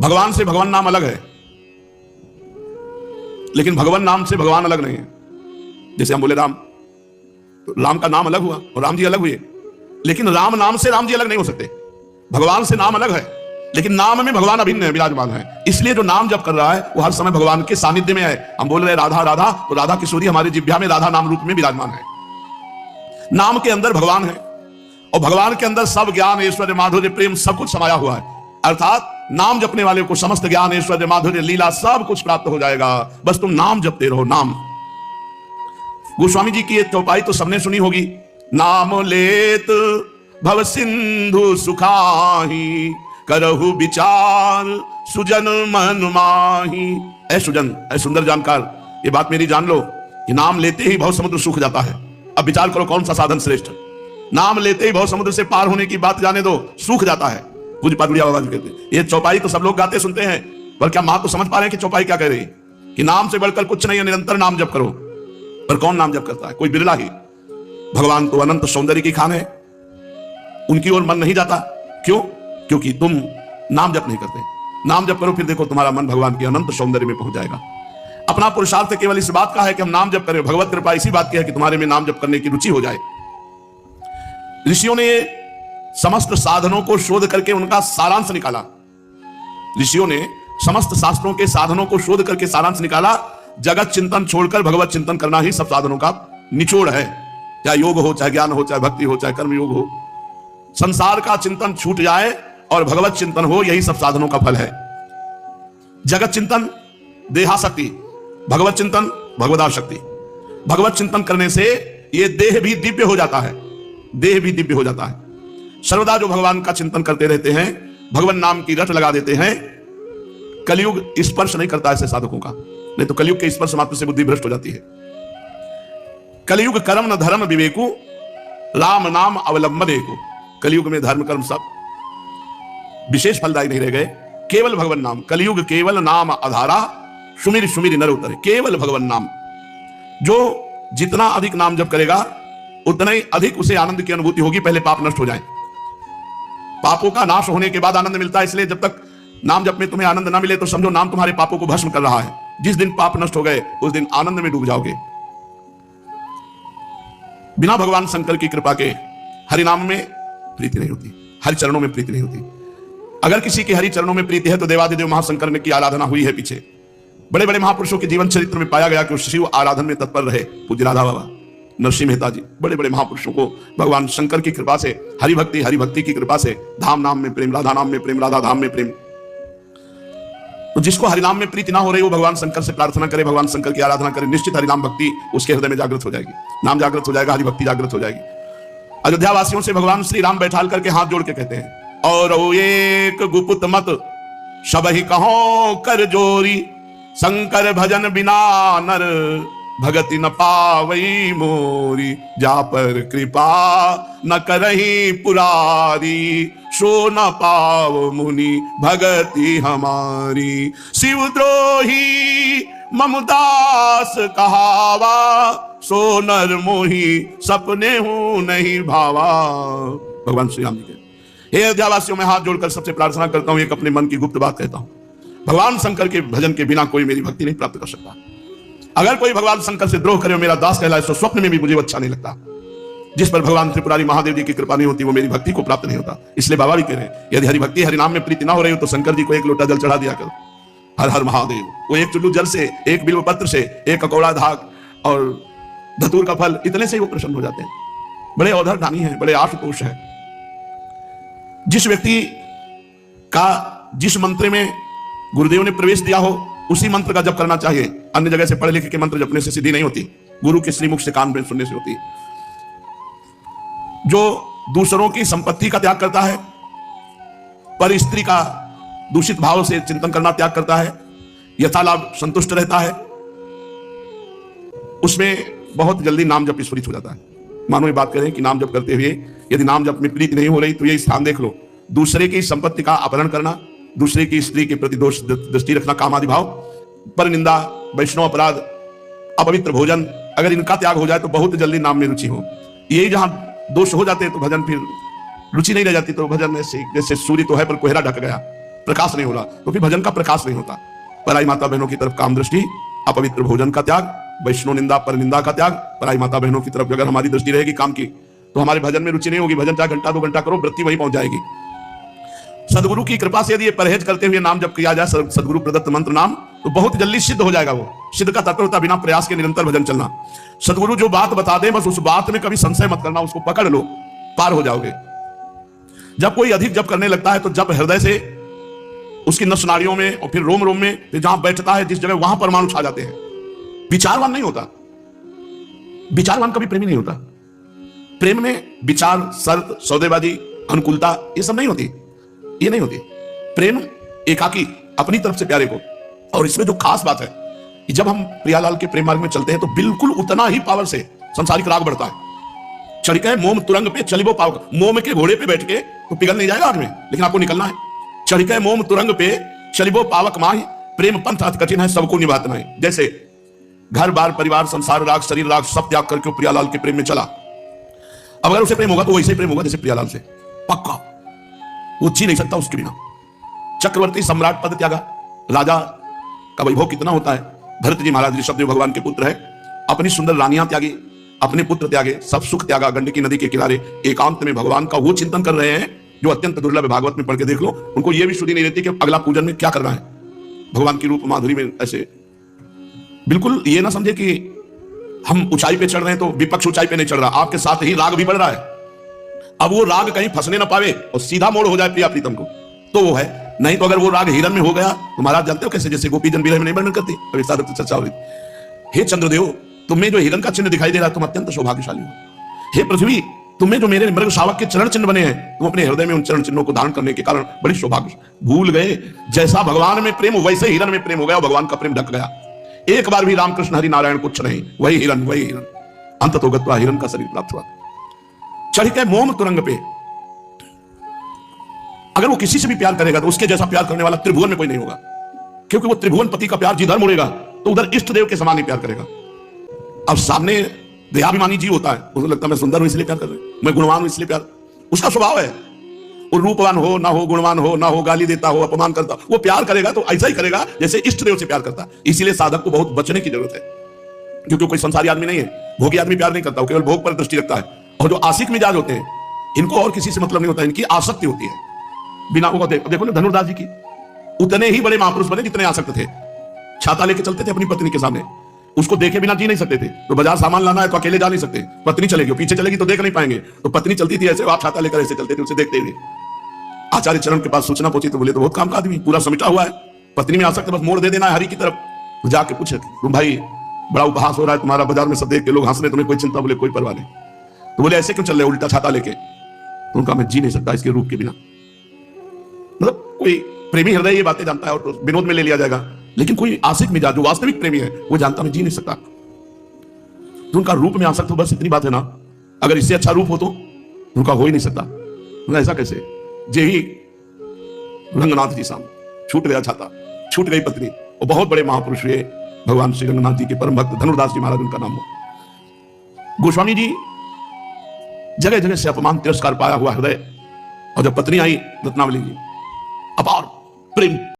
भगवान से भगवान नाम अलग है, लेकिन भगवान नाम से भगवान अलग नहीं है। जैसे हम बोले राम, तो राम का नाम अलग हुआ और राम जी अलग हुए, लेकिन राम नाम से राम जी अलग नहीं हो सकते। भगवान से नाम अलग है, लेकिन नाम में भगवान अभिन्न है, विराजमान है। इसलिए जो नाम जप कर रहा है वो हर समय भगवान के सानिध्य में है। हम बोल रहे राधा राधा, तो राधा किशोरी हमारे जिह्वा में राधा नाम रूप में विराजमान है। नाम के अंदर भगवान है और भगवान के अंदर सब ज्ञान ऐश्वर्य माधुर्य प्रेम सब कुछ समाया हुआ है। अर्थात नाम जपने वाले को समस्त ज्ञान ऐश्वर्य माधुर्य लीला सब कुछ प्राप्त हो जाएगा, बस तुम नाम जपते रहो। नाम, गोस्वामी जी की ये चौपाई तो सबने सुनी होगी। नाम लेत भव सिंधु सुखाही, करहु विचार सुजन मन माही। ऐ सुजन, ऐ सुंदर जानकार, ये बात मेरी जान लो कि नाम लेते ही भव समुद्र सूख जाता है। अब विचार करो कौन सा साधन श्रेष्ठ। नाम लेते ही भव समुद्र से पार होने की बात जाने दो, सूख जाता है। पूज्य पादुड़िया बाबा जी कहते हैं ये चौपाई तो सब लोग गाते सुनते हैं, पर क्या मां तो समझ पा रहे हैं कि चौपाई क्या कह रही है? कि नाम से बढ़कर कुछ नहीं है, निरंतर नाम जप करो। पर कौन नाम जप करता है? कोई बिरला ही। भगवान तो अनंत सौंदर्य की खान है, उनकी ओर मन नहीं जाता। क्यों? क्योंकि तुम नाम जप नहीं करते। नाम जप करो, फिर देखो तुम्हारा मन भगवान के अनंत सौंदर्य में पहुंच जाएगा। अपना पुरुषार्थ केवल इस बात का है कि हम नाम जप करें। भगवत कृपा इसी बात की है कि तुम्हारे में नाम जप करने की रुचि हो जाए। ऋषियों ने समस्त साधनों को शोध करके उनका सारांश निकाला। ऋषियों ने समस्त शास्त्रों के साधनों को शोध करके सारांश निकाला। जगत चिंतन छोड़कर भगवत चिंतन करना ही सब साधनों का निचोड़ है। चाहे योग हो, चाहे ज्ञान हो, चाहे भक्ति हो, चाहे कर्म योग हो। संसार का चिंतन छूट जाए और भगवत चिंतन हो, यही सब साधनों का फल है। जगत चिंतन देहाशक्ति, भगवत चिंतन भगवदाशक्ति। भगवत चिंतन करने से ये देह भी दिव्य हो जाता है, देह भी दिव्य हो जाता है। सर्वदा जो भगवान का चिंतन करते रहते हैं, भगवान नाम की रट लगा देते हैं, कलयुग स्पर्श नहीं करता ऐसे साधकों का। नहीं तो कलयुग के स्पर्श मात्र से बुद्धि भ्रष्ट हो जाती है। कलयुग कर्म न धर्म विवेकु, राम नाम अवलंबन एको। कलयुग में धर्म कर्म सब विशेष फलदायी नहीं रह गए, केवल भगवान नाम। कलयुग केवल नाम आधारा, सुमिर सुमिर नर उतरे। केवल भगवान नाम। जो जितना अधिक नाम जप करेगा उतना ही अधिक उसे आनंद की अनुभूति होगी। पहले पाप नष्ट हो जाए। पापों का नाश होने के बाद आनंद मिलता है। इसलिए जब तक नाम जप में तुम्हें आनंद ना मिले तो समझो नाम तुम्हारे पापों को भस्म कर रहा है। जिस दिन पाप नष्ट हो गए उस दिन आनंद में डूब जाओगे। बिना भगवान शंकर की कृपा के हरि नाम में प्रीति नहीं होती, हरि चरणों में प्रीति नहीं होती। अगर किसी के हरि चरणों में प्रीति है तो देवादिदेव महाशंकर ने की आराधना हुई है। पीछे बड़े बड़े महापुरुषों के जीवन चरित्र में पाया गया कि शिव आराधन में तत्पर रहे। पूज्य राधा बाबा, नरसिंह मेहता जी, बड़े बड़े महापुरुषों को भगवान शंकर की कृपा से, हरि भक्ति की कृपा से धाम नाम में प्रेम, राधा नाम में प्रेम, राधा धाम में प्रेम। तो जिसको हरिनाम में प्रीति ना हो रही वो भगवान शंकर से प्रार्थना करे, भगवान शंकर की आराधना करे, निश्चित हरिनाम भक्ति उसके हृदय में जागृत हो जाएगी। नाम जागृत हो जाएगा, हरि भक्ति जागृत हो जाएगी। अयोध्या वासियों से भगवान श्री राम बैठाल करके हाथ जोड़ के कहते हैं, और एक गुपुत मत सब ही कहो कर जोरी, शंकर भजन बिना नर भगति न पावई मोरी। जा पर कृपा न करही पुरारी, सो न पाव मुनि भगति हमारी। शिवद्रोही ममदास कहावा, सो नर मोही सपने हूं नहीं भावा। भगवान श्री राम जी के हे अयोध्यावासियों, मैं हाथ जोड़कर सबसे प्रार्थना करता हूं, एक अपने मन की गुप्त बात कहता हूं। भगवान शंकर के भजन के बिना कोई मेरी भक्ति नहीं प्राप्त कर सकता। अगर कोई भगवान शंकर से द्रोह करे और मेरा दास कहलाए तो स्वप्न में भी मुझे अच्छा नहीं लगता। जिस पर भगवान त्रिपुरारी महादेव जी की कृपा नहीं होती वो मेरी भक्ति को प्राप्त नहीं होता। इसलिए बाबा भी कह रहे हैं, यदि हरि भक्ति हरि नाम में प्रीति ना हो रही हो तो शंकर जी को एक लोटा जल चढ़ा दिया करो। हर हर महादेव। वो एक चुल्लू जल से, एक बिल्व पत्र से, एक ककौड़ा धाक और धतूर का फल, इतने से ही वो प्रसन्न हो जाते हैं। बड़े औधर दानी है, बड़े आशुतोष है। जिस व्यक्ति का जिस मंत्र में गुरुदेव ने प्रवेश दिया हो उसी मंत्र का जप करना चाहिए। अन्य जगह से पढ़े लिखे के मंत्र जपने से सिद्धि नहीं होती, गुरु के श्रीमुख से कान में सुनने से होती है। जो दूसरों की संपत्ति का त्याग करता है, पर स्त्री का दूषित भाव से चिंतन करना त्याग करता है, यथालाभ संतुष्ट रहता है, उसमें बहुत जल्दी नाम जप स्फुरित हो जाता है। मानो ये बात करें कि नाम जप करते हुए यदि नाम जप में प्रीति नहीं हो रही तो ये स्थान देख लो। दूसरे की संपत्ति का अपहरण करना, दूसरे की स्त्री के प्रति दोष दृष्टि रखना, काम आदि भाव, पर निंदा, वैष्णव अपराध, अपवित्र भोजन, अगर इनका त्याग हो जाए तो बहुत जल्दी नाम में रुचि हो। यही जहां दोष हो जाते हैं तो भजन फिर रुचि नहीं रह जाती। तो भजन ऐसे जैसे सूर्य तो है पर कोहरा ढक गया, प्रकाश नहीं हो रहा, तो फिर भजन का प्रकाश नहीं होता। पराई माता बहनों की तरफ काम दृष्टि, अपवित्र भोजन का त्याग, वैष्णव निंदा पर निंदा का त्याग। पराई माता बहनों की तरफ अगर हमारी दृष्टि रहेगी काम की, तो हमारे भजन में रुचि नहीं होगी। भजन चाहे घंटा 2 घंटा करो, वृत्ति वहीं पहुंच जाएगी। सदगुरु की कृपा से यदि ये परहेज करते हुए नाम जब किया जाए, सदगुरु प्रदत्त मंत्र नाम, तो बहुत जल्दी सिद्ध हो जाएगा। वो सिद्ध का तत्व होता बिना प्रयास के निरंतर भजन चलना। सदगुरु जो बात बता दे, बस उस बात में कभी संशय मत करना, उसको पकड़ लो, पार हो जाओगे। जब कोई अधिक जप करने लगता है तो जब हृदय से उसकी नस नाड़ियों में और फिर रोम रोम में, फिर जहां बैठता है जिस जगह, वहां परमाणु छा जाते हैं। विचारवान नहीं होता, विचारवान कभी प्रेमी नहीं होता। प्रेम में विचार, शर्त, सौदेबाजी, अनुकूलता, ये सब नहीं होती, ये नहीं होती। प्रेम एकाकी, अपनी तरफ से प्यारे को। और इसमें जो खास बात है कि जब हम प्रियालाल के प्रेम मार्ग में चलते हैं तो बिल्कुल उतना ही पावर से संसारिक राग बढ़ता है। चढ़के मोम तुरंग पे चलिबो पाव, मोम के घोड़े पे बैठ के तो पिघल नहीं जाएगा आग में, लेकिन आपको निकलना है। चढ़के मोम तुरंग पे चलिबो पावक माही, प्रेम पंथ अति कठिन है सबको निभातना है। जैसे घर बार परिवार संसार राग शरीर राग सब त्याग करके प्रियालाल के प्रेम में चला। अब अगर उसे प्रेम होगा तो वैसे ही प्रेम होगा जैसे प्रियालाल से, पक्का। वो जी नहीं सकता उसके बिना। चक्रवर्ती सम्राट पद त्यागा, राजा का वैभव कितना होता है। भरत जी महाराज ऋषभदेव भगवान के पुत्र है, अपनी सुंदर रानियां त्यागी, अपने पुत्र त्यागे, सब सुख त्यागा, गंडकी नदी के किनारे एकांत में भगवान का वो चिंतन कर रहे हैं जो अत्यंत दुर्लभ है। भागवत में पढ़ के देख लो, उनको ये भी शुद्धि नहीं रहती कि अगला पूजन में क्या करना है। भगवान की रूप माधुरी में ऐसे बिल्कुल ये ना समझे कि हम ऊंचाई पे चढ़ रहे हैं तो विपक्ष ऊंचाई पे नहीं चढ़ रहा, आपके साथ ही राग भी बढ़ रहा है। अब वो राग कहीं फंसने ना पावे और सीधा मोड़ हो जाए प्रिया प्रीतम को, तो वो है। नहीं तो अगर वो राग हिरन में हो गया तो महाराज जानते हो कैसे, जैसे गोपीजन विरह में नहीं वर्णन करती, अभी साधक चर्चा हो रही। हे चंद्रदेव, तुम्हें जो हिरन का चिन्ह दिखाई दे रहा है, तुम अत्यंत सौभाग्यशाली हो। हे पृथ्वी, तुम्हें जो मेरे मृग शावक के चरण चिन्ह बने हैं, तुम अपने हृदय में उन चरण चिन्हों को धारण करने के कारण बड़ी सौभाग्य। भूल गए जैसा भगवान में प्रेम वैसे हिरन में प्रेम हो गया, भगवान का प्रेम ढक गया। एक बार भी रामकृष्ण हरि नारायण कुछ नहीं, वही हिरन वही हिरन। अंत तो गत्वा हिरन का शरीर प्राप्त हुआ। चढ़ के मोम तुरंग पे, अगर वो किसी से भी प्यार करेगा तो उसके जैसा प्यार करने वाला त्रिभुवन में कोई नहीं होगा, क्योंकि वो त्रिभुवन पति का प्यार जिधर मुड़ेगा तो उधर इष्ट देव के समान ही प्यार करेगा। अब सामने देहाभिमानी जीव होता है, उसको लगता है मैं सुंदर हूं इसलिए प्यार कर रहे, मैं गुणवान हूं इसलिए प्यार। उसका स्वभाव है, वो रूपवान हो ना हो, गुणवान हो ना हो, गाली देता हो, अपमान करता, वो प्यार करेगा तो ऐसा ही करेगा जैसे इष्ट देव से प्यार करता। इसीलिए साधक को बहुत बचने की जरूरत है, क्योंकि कोई संसारी आदमी नहीं है। भोगी आदमी प्यार नहीं करता, वो केवल भोग पर दृष्टि रखता है। और जो आशिक मिजाज होते हैं, इनको और किसी से मतलब नहीं होता, इनकी आसक्ति होती है बिना। वो देखो ना धनुर्दास जी की, उतने ही बड़े महापुरुष बने जितने आसक्त थे। छाता लेके चलते थे अपनी पत्नी के सामने, उसको देखे बिना जी नहीं सकते थे। तो बाजार सामान लाना है तो अकेले जा नहीं सकते, पत्नी चलेगी, पीछे चलेगी तो देख नहीं पाएंगे, तो पत्नी चलती थी ऐसे, आप छाता लेकर ऐसे चलते थे, उसे देखते हुए। आचार्य चरण के पास सूचना पहुंची तो बोले तो बहुत काम का आदमी, पूरा समिटा हुआ है, पत्नी में आसक्त, बस मोड़ दे देना है हरि की तरफ। तो जाके पूछे, तुम भाई बड़ा उपहास हो रहा है तुम्हारा, बाजार में सब देख के लोग हंस रहे, तुम्हें कोई चिंता? बोले कोई परवाह नहीं। तो बोले ऐसे क्यों चल रहे उल्टा छाता लेके? तो उनका मैं जी नहीं सकता इसके रूप के बिना। मतलब कोई प्रेमी हृदय ये बातें जानता है और तो विनोद में ले लिया जाएगा, लेकिन कोई आशिक मिजाज जो वास्तविक प्रेमी है वो जानता मैं जी नहीं सकता। तो उनका रूप में आसक्त हो, बस इतनी बात है ना। अगर इससे अच्छा रूप हो तो उनका हो ही नहीं सकता। मतलब ऐसा कैसे? जे ही रंगनाथ जी सामने छूट गया छाता, छूट गई पत्नी, और बहुत बड़े महापुरुष हुए भगवान श्री रंगनाथ जी के परम भक्त धनुर्दास जी महाराज उनका नाम हुआ। गोस्वामी जी जगह जगह से अपमान तिरस्कार पाया हुआ हृदय, और जब पत्नी आई रत्नावली जी, अपार प्रेम